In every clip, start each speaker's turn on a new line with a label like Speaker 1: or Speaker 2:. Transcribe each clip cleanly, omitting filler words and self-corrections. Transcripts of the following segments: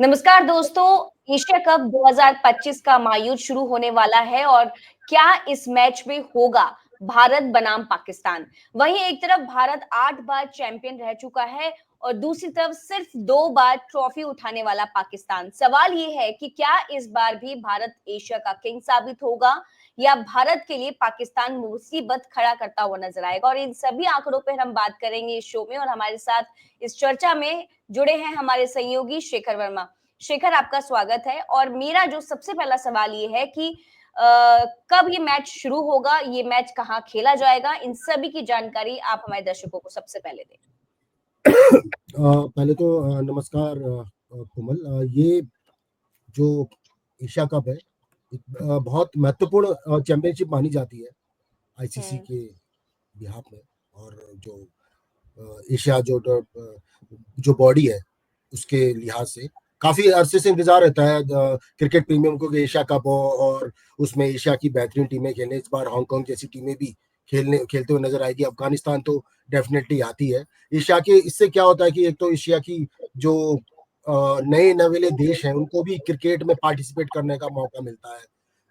Speaker 1: नमस्कार दोस्तों, Asia cup 2025 का महायुद्ध शुरू होने वाला है और क्या इस मैच में होगा भारत बनाम पाकिस्तान। वहीं एक तरफ भारत 8 बार चैंपियन रह चुका है और दूसरी तरफ सिर्फ 2 बार ट्रॉफी उठाने वाला पाकिस्तान। सवाल ये है कि क्या इस बार भी भारत एशिया का किंग साबित होगा या भारत के लिए पाकिस्तान मुसीबत खड़ा करता हुआ नजर आएगा। और इन सभी आंकड़ों पर हम बात करेंगे इस शो में और हमारे साथ इस चर्चा में जुड़े हैं हमारे सहयोगी शेखर वर्मा। शेखर, आपका स्वागत है। और मेरा जो सबसे पहला सवाल ये है कि कब ये मैच शुरू होगा, ये मैच कहाँ खेला जाएगा, इन सभी की जानकारी आप हमारे दर्शकों को सबसे पहले दें।
Speaker 2: पहले तो नमस्कार कोमल। ये जो एशिया कप है एक बहुत महत्वपूर्ण चैंपियनशिप मानी जाती है आईसीसी के बिहाफ में। और जो एशिया जो बॉडी है उसके लिहाज से काफी अरसे से इंतजार रहता है क्रिकेट प्रीमियम को कि एशिया कप हो और उसमें एशिया की बेहतरीन टीमें खेलें। इस बार हांगकांग जैसी टीमें भी खेलते हुए नजर आएगी। अफगानिस्तान तो डेफिनेटली आती है एशिया के। इससे क्या होता है कि एक तो एशिया की जो नए नवेले देश हैं उनको भी क्रिकेट में पार्टिसिपेट करने का मौका मिलता है।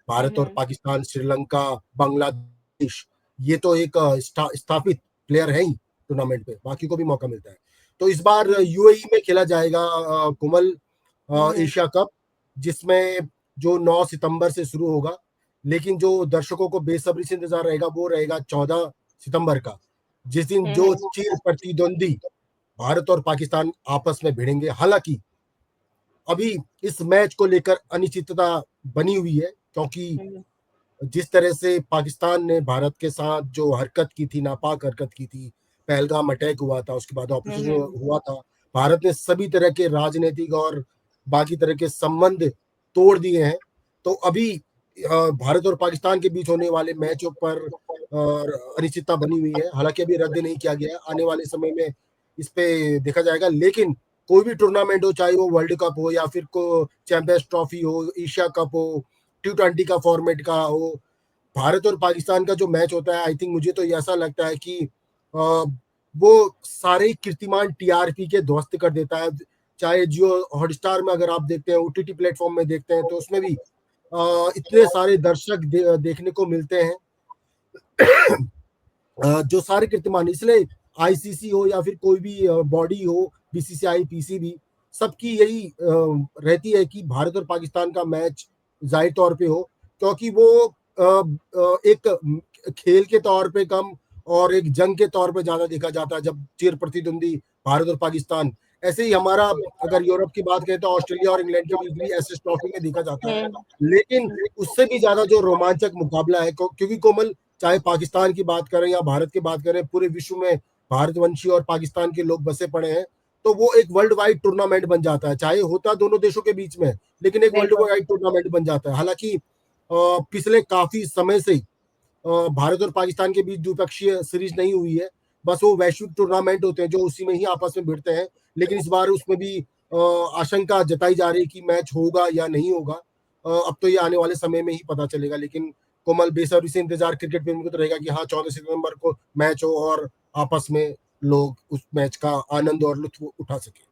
Speaker 2: भारत और पाकिस्तान, श्रीलंका, बांग्लादेश, ये तो एक स्थापित प्लेयर है ही टूर्नामेंट पे, बाकी को भी मौका मिलता है। तो इस बार यूएई में खेला जाएगा कोमल एशिया कप, जिसमें जो 9 सितंबर से शुरू होगा, लेकिन जो दर्शकों को बेसब्री से इंतजार रहेगा वो रहेगा 14 सितंबर का, जिस दिन जो चिर प्रतिद्वंदी भारत और पाकिस्तान आपस में भिड़ेंगे। हालांकि अभी इस मैच को लेकर अनिश्चितता बनी हुई है, क्योंकि जिस तरह से पाकिस्तान ने भारत के साथ जो हरकत की थी, नापाक हरकत की थी, पहलगाम अटैक हुआ था, उसके बाद ऑपरेशन हुआ था, भारत ने सभी तरह के राजनीतिक और बाकी तरह के संबंध तोड़ दिए हैं। तो अभी भारत और पाकिस्तान के बीच होने वाले मैचों पर अनिश्चितता बनी हुई है। हालांकि अभी रद्द नहीं किया गया है, आने वाले समय में इस पे देखा जाएगा। लेकिन कोई भी टूर्नामेंट हो, चाहे वो वर्ल्ड कप हो या फिर को चैंपियंस ट्रॉफी हो, एशिया कप हो, T20 का फॉर्मेट का हो, भारत और पाकिस्तान का जो मैच होता है, आई थिंक मुझे तो ऐसा लगता है कि वो सारे कीर्तिमान टीआरपी के ध्वस्त कर देता है। चाहे जियो हॉटस्टार में अगर आप देखते हैं, ओटीटी प्लेटफॉर्म में देखते हैं, तो उसमें भी इतने सारे दर्शक देखने को मिलते हैं। जो सारे कीर्तिमान, इसलिए आईसीसी हो या फिर कोई भी बॉडी हो, बीसीसीआई, पीसीबी, सबकी यही रहती है कि भारत और पाकिस्तान का मैच जाहिर तौर पे हो, क्योंकि वो एक खेल के तौर पे कम और एक जंग के तौर पे ज्यादा देखा जाता है जब चिर प्रतिद्वंदी भारत और पाकिस्तान। ऐसे ही हमारा अगर यूरोप की बात करें तो ऑस्ट्रेलिया और इंग्लैंड के बीच भी एसएस ट्रॉफी में देखा जाता है। लेकिन उससे भी ज्यादा जो रोमांचक मुकाबला है, क्योंकि कोमल, चाहे पाकिस्तान की बात करें या भारत की बात करें, पूरे विश्व में भारतवंशी और पाकिस्तान के लोग बसे पड़े हैं। तो वो एक वर्ल्ड वाइड टूर्नामेंट बन जाता है, चाहे होता दोनों देशों के बीच में, लेकिन एक वर्ल्ड वाइड टूर्नामेंट बन जाता है। हालांकि पिछले काफी समय से भारत और पाकिस्तान के बीच द्विपक्षीय सीरीज नहीं हुई है, बस वो वैश्विक टूर्नामेंट होते हैं जो उसी में ही आपस में भिड़ते हैं। लेकिन इस बार उसमें भी आशंका जताई जा रही है कि मैच होगा या नहीं होगा। अब तो ये आने वाले समय में ही पता चलेगा। लेकिन कोमल, बेसब्री से इंतजार क्रिकेट प्रेमी को तो रहेगा कि हाँ 14 सितंबर को मैच हो और आपस में लोग उस मैच का आनंद और लुत्फ उठा सके।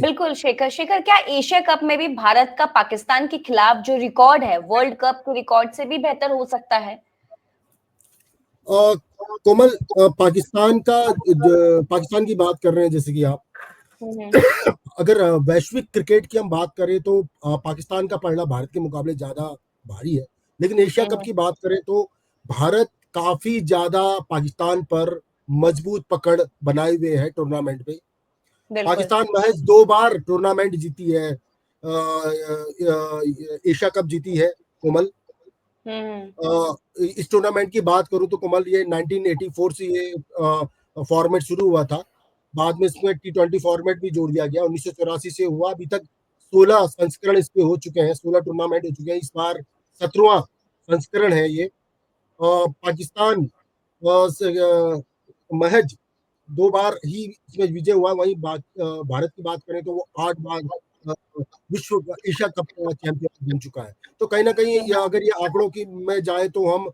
Speaker 1: बिल्कुल शेखर। शेखर, क्या एशिया कप में भी भारत का पाकिस्तान के खिलाफ जो रिकॉर्ड है वर्ल्ड कप के रिकॉर्ड से भी बेहतर हो सकता है?
Speaker 2: कोमल, पाकिस्तान की बात कर रहे हैं जैसे कि आप, अगर वैश्विक क्रिकेट की हम बात करें तो पाकिस्तान का पलड़ा भारत के मुकाबले ज्यादा भारी है। लेकिन एशिया कप की बात करें तो भारत काफी ज्यादा पाकिस्तान पर मजबूत पकड़ बनाए हुए है टूर्नामेंट पे। पाकिस्तान महज 2 बार टूर्नामेंट जीती है, एशिया कप जीती है कोमल। इस टूर्नामेंट की बात करूं तो कोमल, ये 1984 से ये फॉर्मेट शुरू हुआ था। बाद में इसमें T20 फॉर्मेट भी जोड़ दिया गया। 1984 से हुआ, अभी तक 16 संस्करण इसके हो चुके हैं, 16 टूर्नामेंट हो चुके हैं। इस बार 17वां संस्करण है ये। पाकिस्तान महज 2 बार ही इसमें विजय हुआ। वहीं भारत की बात करें तो वो 8 बार विश्व एशिया कप चैंपियन बन चुका है। तो कहीं ना कहीं अगर ये आंकड़ों की में जाए तो हम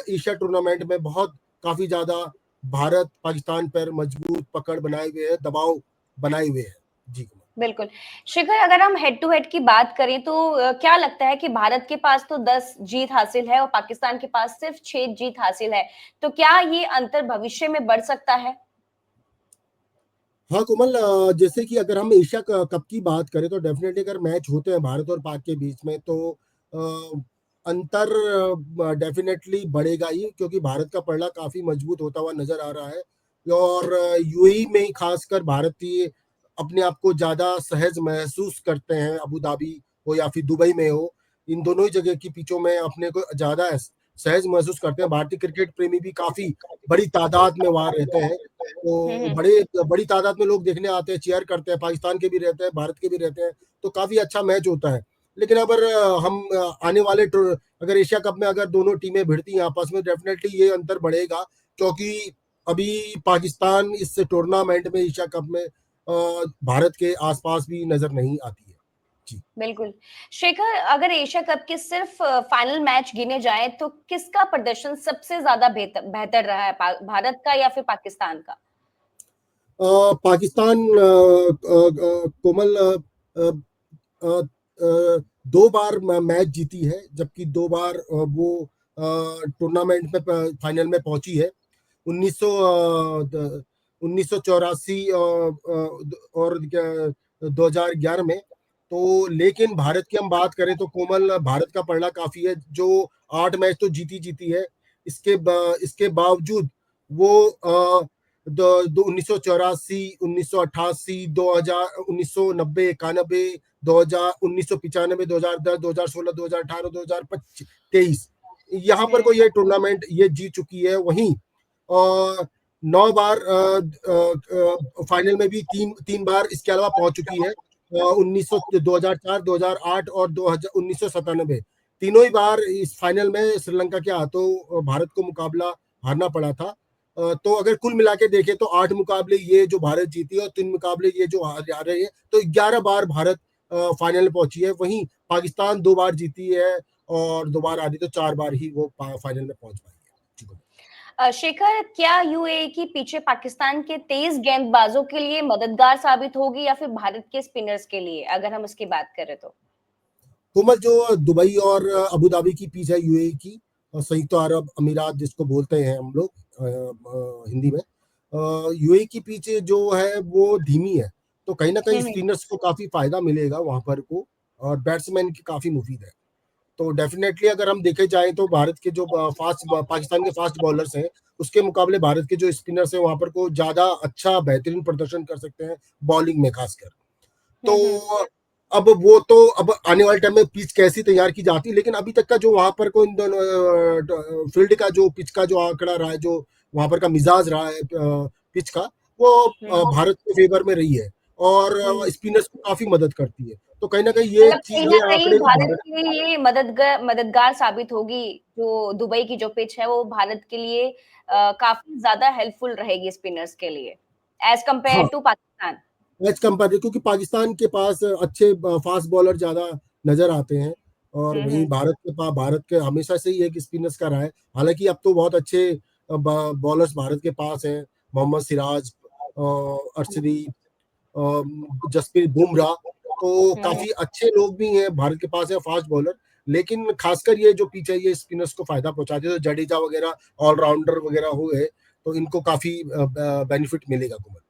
Speaker 2: एशिया टूर्नामेंट में बहुत काफी ज्यादा भारत पाकिस्तान पर मजबूत पकड़ बनाए हुए हैं, दबाव बनाए हुए हैं। जी
Speaker 1: बिल्कुल। शिखर, अगर हम हेड टू हेड की बात करें तो क्या लगता है कि भारत के पास तो 10 जीत हासिल है और पाकिस्तान के पास सिर्फ 6 जीत हासिल है। तो क्या ये अंतर भविष्य में बढ़ सकता है?
Speaker 2: हाँ कोमल, जैसे कि अगर हम एशिया कप की बात करें तो डेफिनेटली अगर मैच होते हैं भारत और पाक के बीच में तो अंतर डेफिनेटली बढ़ेगा ही, क्योंकि भारत का पलड़ा काफी मजबूत होता हुआ नजर आ रहा है। और यूएई में ही खासकर भारतीय अपने आप को ज्यादा सहज महसूस करते हैं, अबू धाबी हो या फिर दुबई में हो, इन दोनों ही जगह की पिचों में अपने को ज्यादा सहज महसूस करते हैं। भारतीय क्रिकेट प्रेमी भी काफी बड़ी तादाद में वहां रहते हैं,
Speaker 1: हुँ,
Speaker 2: तो
Speaker 1: हुँ।
Speaker 2: बड़ी तादाद में लोग देखने आते हैं, चीयर करते हैं, पाकिस्तान के भी रहते हैं, भारत के भी रहते हैं, तो काफी अच्छा मैच होता है। लेकिन अगर हम आने वाले अगर एशिया कप में अगर दोनों टीमें भिड़ती हैं आपस में, डेफिनेटली ये अंतर बढ़ेगा, क्योंकि अभी पाकिस्तान इस टूर्नामेंट में एशिया कप में भारत के आसपास भी नजर नहीं आती है। जी।
Speaker 1: बिल्कुल। शेखर, अगर एशिया कप के सिर्फ फाइनल मैच गिने जाएँ तो किसका प्रदर्शन सबसे ज़्यादा बेहतर रहा है, भारत का या फिर पाकिस्तान का?
Speaker 2: पाकिस्तान कोमल अ, अ, अ, 2 बार मैच जीती है, जबकि 2 बार वो टूर्नामेंट में फाइनल में पहुंची है। 1984 और 2011 में। तो लेकिन भारत की हम बात करें तो कोमल, भारत का पलड़ा काफी है, जो 8 मैच तो जीती है। इसके बावजूद वो 1984, 1988, 2000, 1990, 91, 2000, 1995, 2010, 2016, 2018, 2023, यहाँ पर
Speaker 1: हुँ,
Speaker 2: कोई ये टूर्नामेंट ये जीत चुकी है। वहीं 9 बार फाइनल में भी तीन तीन बार इसके अलावा पहुंच चुकी है। 2004, 2008 और 1997, तीनों ही बार इस फाइनल में श्रीलंका के हाथों भारत को मुकाबला हारना पड़ा था। तो अगर कुल मिला के देखें तो 8 मुकाबले ये जो भारत जीती है और 3 मुकाबले ये जो हार रहे हैं, तो 11 बार भारत फाइनल में पहुंची है। वहीं पाकिस्तान 2 बार जीती है और 2 बार हारी, तो 4 बार ही वो फाइनल में पहुंच पाई है। जी।
Speaker 1: शेखर, क्या यूएई की पीछे पाकिस्तान के तेज गेंदबाजों के लिए मददगार साबित होगी या फिर भारत के स्पिनर्स के लिए, अगर हम उसकी बात करें तो?
Speaker 2: कोमल, जो दुबई और अबू धाबी की पिच है यूएई की, संयुक्त अरब अमीरात जिसको बोलते हैं हम लोग हिंदी में, यूएई की पिच जो है वो धीमी है, तो कहीं ना कहीं
Speaker 1: हुँ, हुँ।
Speaker 2: स्पिनर्स को काफी फायदा मिलेगा वहां पर को, और बैट्समैन की काफी मुफीद है। तो डेफिनेटली अगर हम देखे जाएं तो भारत के जो पाकिस्तान के फास्ट बॉलर्स हैं, उसके मुकाबले भारत के जो स्पिनर्स हैं वहां पर को ज्यादा अच्छा बेहतरीन प्रदर्शन कर सकते हैं, बॉलिंग में खासकर।
Speaker 1: हुँ, हुँ।
Speaker 2: तो अब वो तो अब आने वाले टाइम में पिच कैसी तैयार की जाती है, लेकिन अभी तक का जो वहां पर को इन दोनों फील्ड का जो पिच का जो आंकड़ा रहा है, जो वहां पर का मिजाज रहा है पिच का, वो
Speaker 1: हुँ,
Speaker 2: भारत के फेवर में रही है, और
Speaker 1: हुँ।
Speaker 2: स्पिनर्स को काफी मदद करती है। तो कहीं ना कहीं ये
Speaker 1: मतलब
Speaker 2: चीज,
Speaker 1: कहीं न
Speaker 2: ये
Speaker 1: कहीं
Speaker 2: आंकड़े भी
Speaker 1: भारत
Speaker 2: भारत।
Speaker 1: के लिए ये मददगार साबित होगी, जो दुबई की जो पिच है वो भारत के लिए काफ़ी ज़्यादा हेल्पफुल रहेगी स्पिनर्स के लिए, एज़
Speaker 2: हाँ,
Speaker 1: compare to Pakistan.
Speaker 2: As compare, क्योंकि पाकिस्तान के पास अच्छे फास्ट बॉलर ज्यादा नजर आते हैं, और
Speaker 1: हुँ,
Speaker 2: वहीं
Speaker 1: हुँ।
Speaker 2: भारत के हमेशा से ही एक स्पिनर्स का रहा है। हालांकि अब तो बहुत अच्छे बॉलर्स भारत के पास हैं, मोहम्मद सिराज, अर्शदीप, जसप्रीत बुमराह, तो
Speaker 1: हुँ, हुँ।
Speaker 2: काफी अच्छे लोग भी हैं भारत के पास है फास्ट बॉलर। लेकिन खासकर ये जो पिच है ये स्पिनर्स को फायदा पहुंचाते हैं, तो जडेजा वगैरह ऑलराउंडर वगैरह हुए, तो इनको काफी बेनिफिट मिलेगा कुमार।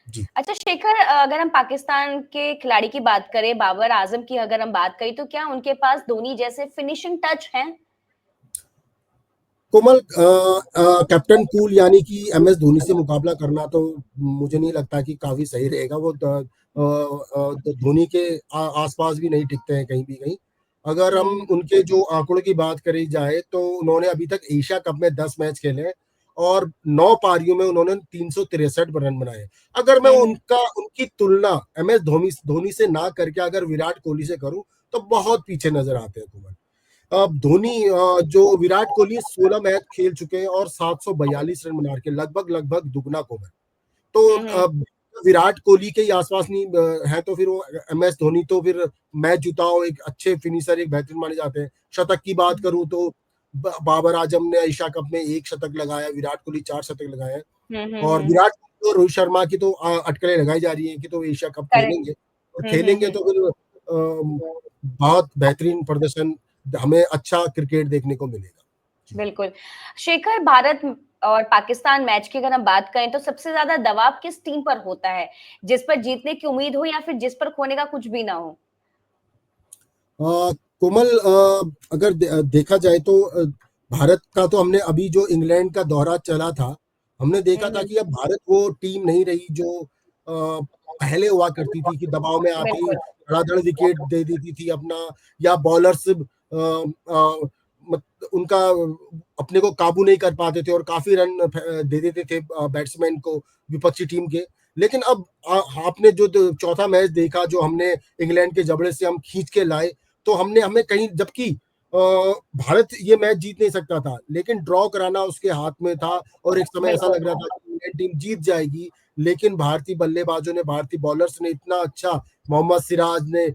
Speaker 2: जी।
Speaker 1: अच्छा शेखर, अगर हम पाकिस्तान के खिलाड़ी की बात करें, बाबर आज़म की अगर हम बात करें, तो क्या उनके पास धोनी जैसे फिनिशिंग टच हैं?
Speaker 2: कोमल, कैप्टन कूल यानी कि एम एस धोनी से मुकाबला करना तो मुझे नहीं लगता कि काफी सही रहेगा। वो धोनी के आसपास भी नहीं टिकते हैं कहीं भी कहीं। अगर हम
Speaker 1: हुँ,
Speaker 2: उनके जो आंकड़ों की बात करी जाए तो उन्होंने अभी तक एशिया कप में 10 मैच खेले हैं, और 9 पारियों में उन्होंने 363 रन बनाए। अगर मैं
Speaker 1: हुँ, हुँ।
Speaker 2: उनकी तुलना एम एस धोनी से ना करके अगर विराट कोहली से करूं, तो बहुत पीछे नजर आते हैं कुमार। अब धोनी, जो विराट कोहली 16 मैच खेल चुके हैं और 742 रन बना के लगभग लगभग दुगना को है। तो
Speaker 1: हुँ, हुँ।
Speaker 2: विराट कोहली के ही आसपास नहीं है, तो फिर वो एम एस धोनी तो फिर मैच जुटाओ, एक अच्छे फिनिशर, एक बेहतरीन माने जाते हैं। शतक की बात करूं तो बाबर आजम ने एशिया कप में 1 शतक लगाया, विराट कोहली 4 शतक लगाए,
Speaker 1: हुँ, हुँ,
Speaker 2: और
Speaker 1: हुँ।
Speaker 2: विराट कोहली और रोहित शर्मा की तो अटकलें लगाई जा रही है कि तो एशिया कप
Speaker 1: करेक्ट।
Speaker 2: खेलेंगे। और खेलेंगे तो फिर बहुत बेहतरीन प्रदर्शन, हमें अच्छा क्रिकेट देखने को मिलेगा। जी।
Speaker 1: बिल्कुल। शेखर, भारत और पाकिस्तान मैच की अगर हम बात करें तो सबसे ज़्यादा दबाव किस टीम पर होता है? जिस पर जीतने की उम्मीद हो या फिर जिस पर खोने का कुछ भी ना हो?
Speaker 2: कोमल, अगर देखा जाए तो भारत का तो हमने अभी जो इंग्लैंड का दौरा चला था, हमने
Speaker 1: हुँ,
Speaker 2: देखा था
Speaker 1: हुँ।
Speaker 2: कि अब भारत वो टीम नहीं रही जो पहले हुआ करती थी, कि दबाव में आती ही
Speaker 1: बिल्कुल,
Speaker 2: धड़ाधड़ विकेट दे देती थी अपना, या बॉलर्स उनका अपने को काबू नहीं कर पाते थे और काफी रन दे देते थे बैट्समैन को, विपक्षी टीम के। लेकिन अब आपने जो चौथा मैच देखा जो हमने इंग्लैंड के जबड़े से हम खींच के लाए, तो हमने हमें कहीं, जबकि भारत ये मैच जीत नहीं सकता था, लेकिन ड्रॉ कराना उसके हाथ में था, और एक समय ऐसा
Speaker 1: बिल्कुल।
Speaker 2: लग रहा था कि इंडियन टीम जीत जाएगी। लेकिन भारतीय बल्लेबाजों ने, भारतीय बॉलर्स ने इतना अच्छा, मोहम्मद सिराज ने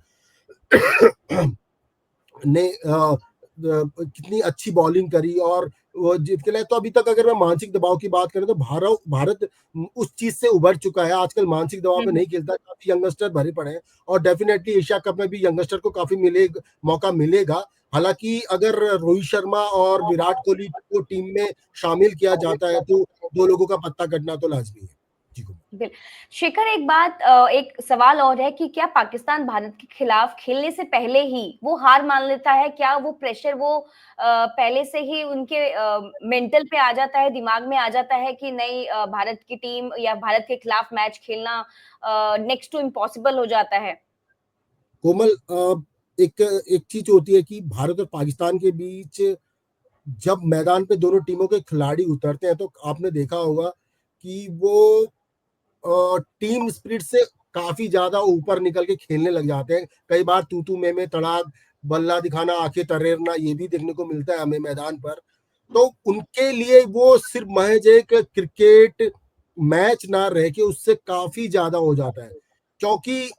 Speaker 2: कितनी अच्छी बॉलिंग करी और वो जीत के लाए। तो अभी तक अगर मैं मानसिक दबाव की बात करें तो भारत भारत उस चीज से उभर चुका है, आजकल मानसिक दबाव
Speaker 1: हुँ,
Speaker 2: में
Speaker 1: हुँ।
Speaker 2: नहीं खेलता, काफी यंगस्टर भरे पड़े हैं, और डेफिनेटली एशिया कप में भी यंगस्टर को काफी मौका मिलेगा। हालांकि अगर रोहित शर्मा और विराट कोहली को टीम में शामिल किया जाता है तो दो लोगों का पत्ता कटना तो लाजमी है। जी कुमार।
Speaker 1: बिल शेखर, एक बात, एक सवाल और है कि क्या पाकिस्तान भारत के खिलाफ खेलने से पहले ही वो हार मान लेता है? क्या वो प्रेशर वो पहले से ही उनके मेंटल पे आ जाता है, दिमाग में आ जाता है कि नहीं, भारत की टीम या भारत के खिलाफ मैच खेलना नेक्स्ट टू इम्पॉसिबल हो जाता है?
Speaker 2: कोमल, एक एक चीज होती है कि भारत और पाकिस्तान के बीच जब मैदान पे दोनों टीमों के खिलाड़ी उतरते हैं तो आपने देखा होगा कि वो टीम स्पिरिट से काफी ज्यादा ऊपर निकल के खेलने लग जाते हैं। कई बार तू मैं तड़ाक, बल्ला दिखाना, आंखें तरेरना, ये भी देखने को मिलता है हमें मैदान पर। तो उनके लिए वो सिर्फ महज एक क्रिकेट मैच ना रह के उससे काफी ज्यादा हो जाता है, क्योंकि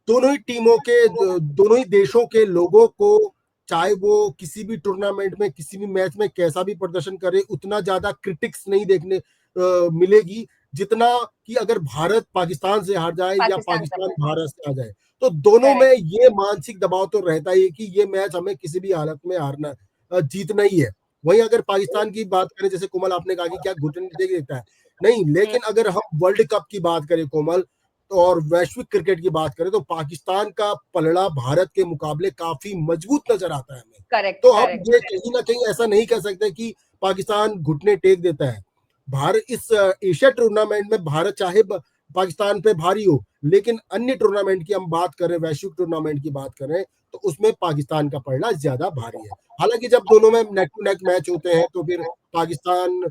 Speaker 2: दोनों ही टीमों के, दोनों ही देशों के लोगों को, चाहे वो किसी भी टूर्नामेंट में, किसी भी मैच में कैसा भी प्रदर्शन करे, उतना ज्यादा क्रिटिक्स नहीं देखने मिलेगी जितना कि अगर भारत पाकिस्तान से हार जाए या
Speaker 1: पाकिस्तान से
Speaker 2: पाकिस्तान
Speaker 1: हार जाए।
Speaker 2: भारत से हार जाए। तो दोनों में
Speaker 1: करेक्ट।
Speaker 2: ये मानसिक दबाव तो रहता ही है कि ये मैच हमें किसी भी हालत में हारना, जीतना ही है। वहीं अगर पाकिस्तान की बात करें, जैसे कोमल आपने कहा कि क्या घुटने टेक देता है, नहीं,
Speaker 1: हुँ,
Speaker 2: लेकिन अगर हम वर्ल्ड कप की बात करें कोमल, और वैश्विक क्रिकेट की बात करें, तो पाकिस्तान का पलड़ा भारत के मुकाबले काफी मजबूत नजर आता है हमें।
Speaker 1: करेक्ट,
Speaker 2: तो हम
Speaker 1: करेक्ट।
Speaker 2: ये कहीं ना कहीं ऐसा नहीं कह सकते कि पाकिस्तान घुटने टेक देता है। भारत इस एशिया टूर्नामेंट में भारत चाहे पाकिस्तान पे भारी हो, लेकिन अन्य टूर्नामेंट की हम बात करें, वैश्विक टूर्नामेंट की बात करें, तो उसमें पाकिस्तान का पलड़ा ज्यादा भारी है। हालांकि जब दोनों में नेक टू नेक मैच होते हैं तो फिर पाकिस्तान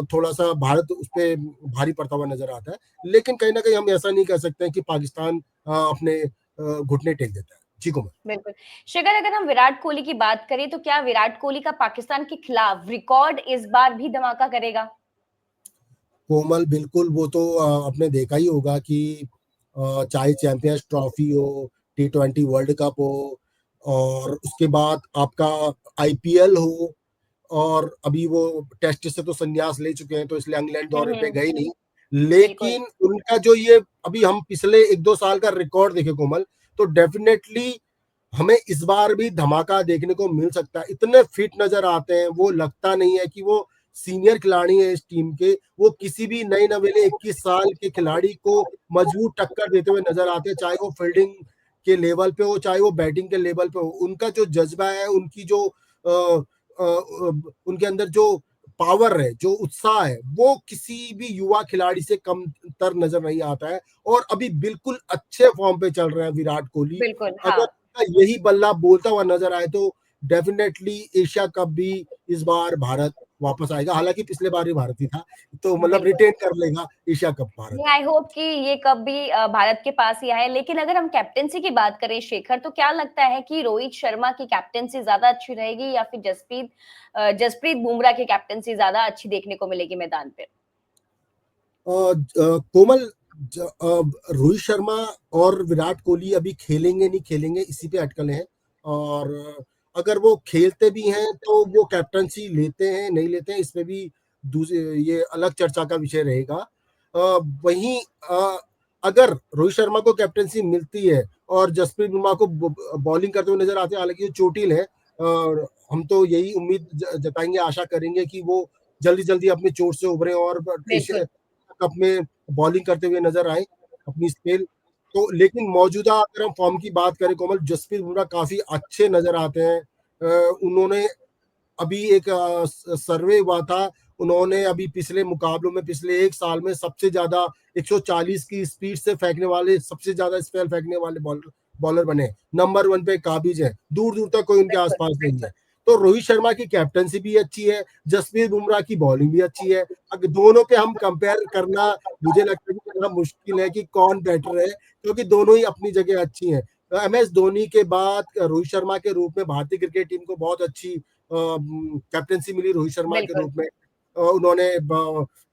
Speaker 2: थोड़ा सा भारत उस पर भारी पड़ता हुआ नजर आता है। लेकिन कहीं ना कहीं हम ऐसा नहीं कह सकते हैं कि पाकिस्तान अपने घुटने टेक देता है। जी कुमार।
Speaker 1: बिल्कुल। शिखर, अगर हम विराट कोहली की बात करें तो क्या विराट कोहली का पाकिस्तान के खिलाफ रिकॉर्ड इस बार भी धमाका करेगा?
Speaker 2: कोमल, बिल्कुल, वो तो आपने देखा ही होगा कि चाहे चैंपियंस ट्रॉफी हो, T20 वर्ल्ड कप हो, और उसके बाद आपका आईपीएल हो, और अभी वो टेस्ट से तो संन्यास ले चुके हैं तो इसलिए इंग्लैंड
Speaker 1: हुँ,
Speaker 2: दौरे पे
Speaker 1: हुँ।
Speaker 2: गए नहीं।
Speaker 1: बिल्कुल,
Speaker 2: लेकिन उनका जो ये अभी हम पिछले एक दो साल का रिकॉर्ड देखे कोमल, तो डेफिनेटली हमें इस बार भी धमाका देखने को मिल सकता है। इतने फिट नजर आते हैं, वो लगता नहीं है कि वो सीनियर खिलाड़ी है इस टीम के, वो किसी भी नए नवेले 21 साल के खिलाड़ी को मजबूत टक्कर देते हुए नजर आते हैं, चाहे वो फील्डिंग के लेवल पे हो, चाहे वो बैटिंग के लेवल पे हो। उनका जो जज्बा है, उनकी जो उनके अंदर जो पावर है, जो उत्साह है, वो किसी भी युवा खिलाड़ी से कम तर नजर नहीं आता है। और अभी बिल्कुल अच्छे फॉर्म पे चल रहे हैं विराट कोहली।
Speaker 1: बिल्कुल,
Speaker 2: अगर
Speaker 1: हाँ।
Speaker 2: उनका यही बल्ला बोलता हुआ नजर आए तो डेफिनेटली एशिया कप भी इस बार भारत वापस आएगा। हालांकि पिछले बार ही भारत ही था, तो मतलब
Speaker 1: बिल्कुल।
Speaker 2: रिटेन कर लेगा एशिया कप भारत।
Speaker 1: नहीं, आई होप कि ये कप भी भारत के पास ही आए। लेकिन अगर हम कैप्टेंसी की बात करें शेखर, तो क्या लगता है कि रोहित शर्मा की कैप्टेंसी ज़्यादा अच्छी रहेगी या फिर जसप्रीत बुमराह की कैप्टेंसी ज़्यादा अच्छी देखने को मिलेगी मैदान पे?
Speaker 2: कोमल, रोहित शर्मा और विराट कोहली अभी खेलेंगे नहीं खेलेंगे इसी पे अटकलें हैं। और अगर वो खेलते भी हैं तो वो कैप्टनसी लेते हैं नहीं लेते हैं, इसमें भी दूसरे, ये अलग चर्चा का विषय रहेगा। वहीं अगर रोहित शर्मा को कैप्टनसी मिलती है और जसप्रीत बुमराह को बॉलिंग करते हुए नजर आते हैं, हालांकि वो चोटिल है, और हम तो यही उम्मीद जताएंगे, आशा करेंगे कि वो जल्दी जल्दी अपनी चोट से उभरे और एशिया कप में बॉलिंग करते हुए नजर आए अपनी स्पेल। तो लेकिन मौजूदा अगर हम फॉर्म की बात करें कोमल, जसप्रीत बुमराह काफी अच्छे नजर आते हैं। उन्होंने अभी एक सर्वे हुआ था, उन्होंने अभी पिछले मुकाबलों में पिछले एक साल में सबसे ज्यादा 140 की स्पीड से फेंकने वाले, सबसे ज्यादा स्पेल फेंकने वाले बॉलर बने। नंबर 1 पे काबिज है, दूर दूर तक कोई उनके आसपास नहीं है। तो रोहित शर्मा की कैप्टनसी भी अच्छी है, जसप्रीत बुमराह की बॉलिंग भी अच्छी है। अगर दोनों के हम कंपेयर करना, मुझे लगता है कि बड़ा मुश्किल है कि कौन बेटर है, क्योंकि दोनों ही अपनी जगह अच्छी हैं। MS धोनी के बाद रोहित शर्मा के रूप में भारतीय क्रिकेट टीम को बहुत अच्छी कैप्टनसी मिली रोहित शर्मा के रूप में। उन्होंने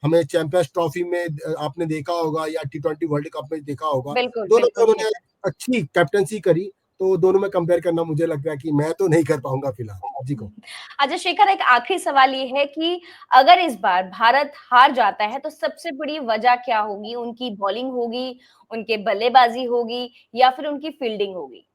Speaker 2: हमें चैंपियंस ट्रॉफी में आपने देखा होगा, या T20 वर्ल्ड कप में देखा होगा, दोनों में उन्होंने अच्छी कैप्टनसी करी। तो दोनों में कंपेयर करना मुझे लगता है कि मैं तो नहीं कर पाऊंगा फिलहाल जी को।
Speaker 1: अच्छा शेखर, एक आखिरी सवाल ये है कि अगर इस बार भारत हार जाता है तो सबसे बड़ी वजह क्या होगी? उनकी बॉलिंग होगी, उनके बल्लेबाजी होगी, या फिर उनकी फील्डिंग होगी?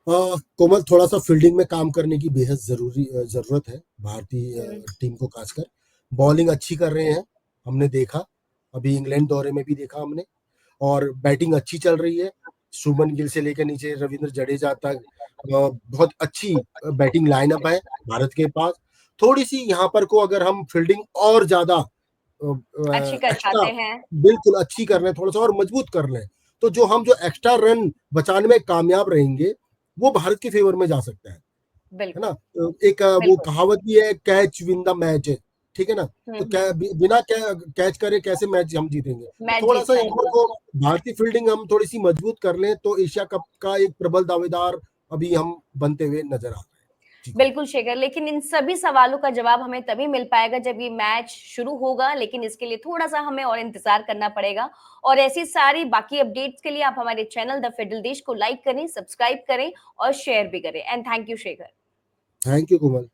Speaker 2: कोमल, थोड़ा सा फील्डिंग में काम करने की बेहद जरूरत है भारतीय टीम को, खासकर बॉलिंग अच्छी कर रहे हैं, हमने देखा अभी इंग्लैंड दौरे में भी देखा हमने, और बैटिंग अच्छी चल रही है। शुभमन गिल से लेकर नीचे रविंद्र जडेजा तक बहुत अच्छी बैटिंग लाइनअप है भारत के पास। थोड़ी सी यहाँ पर को अगर हम फील्डिंग और ज्यादा
Speaker 1: अच्छी कर
Speaker 2: एक्स्ट्रा,
Speaker 1: पाते हैं।
Speaker 2: बिल्कुल अच्छी कर लें, थोड़ा सा और मजबूत कर लें, तो जो एक्स्ट्रा रन बचाने में कामयाब रहेंगे, वो भारत के फेवर में जा सकता है ना।
Speaker 1: बिल्कुल,
Speaker 2: तो एक वो
Speaker 1: बिल्कुल।
Speaker 2: कहावत भी है, कैच विन द मैच है, ठीक है ना। तो बिना कैच करे कैसे मैच हम जीतेंगे। तो
Speaker 1: मैच
Speaker 2: थोड़ा
Speaker 1: जीत
Speaker 2: सा यहाँ
Speaker 1: पाएंगे।
Speaker 2: पर को भारतीय फील्डिंग हम थोड़ी सी मजबूत कर लें, तो एशिया कप का एक प्रबल दावेदार अभी हम बनते हुए नजर आ रहे हैं जी।
Speaker 1: बिल्कुल शेखर, लेकिन इन सभी सवालों का जवाब हमें तभी मिल पाएगा जब ये मैच शुरू होगा, लेकिन इसके लिए थोड़ा-सा हमें और इंतज़ार करना पड़ेगा। और ऐसी सारी बाकी अपडेट्स के लिए आप हमारे चैनल द फेडरल देश को लाइक करें, सब्सक्राइब करें और शेयर भी करें। And thank you Shekhar.
Speaker 2: Thank you Komal.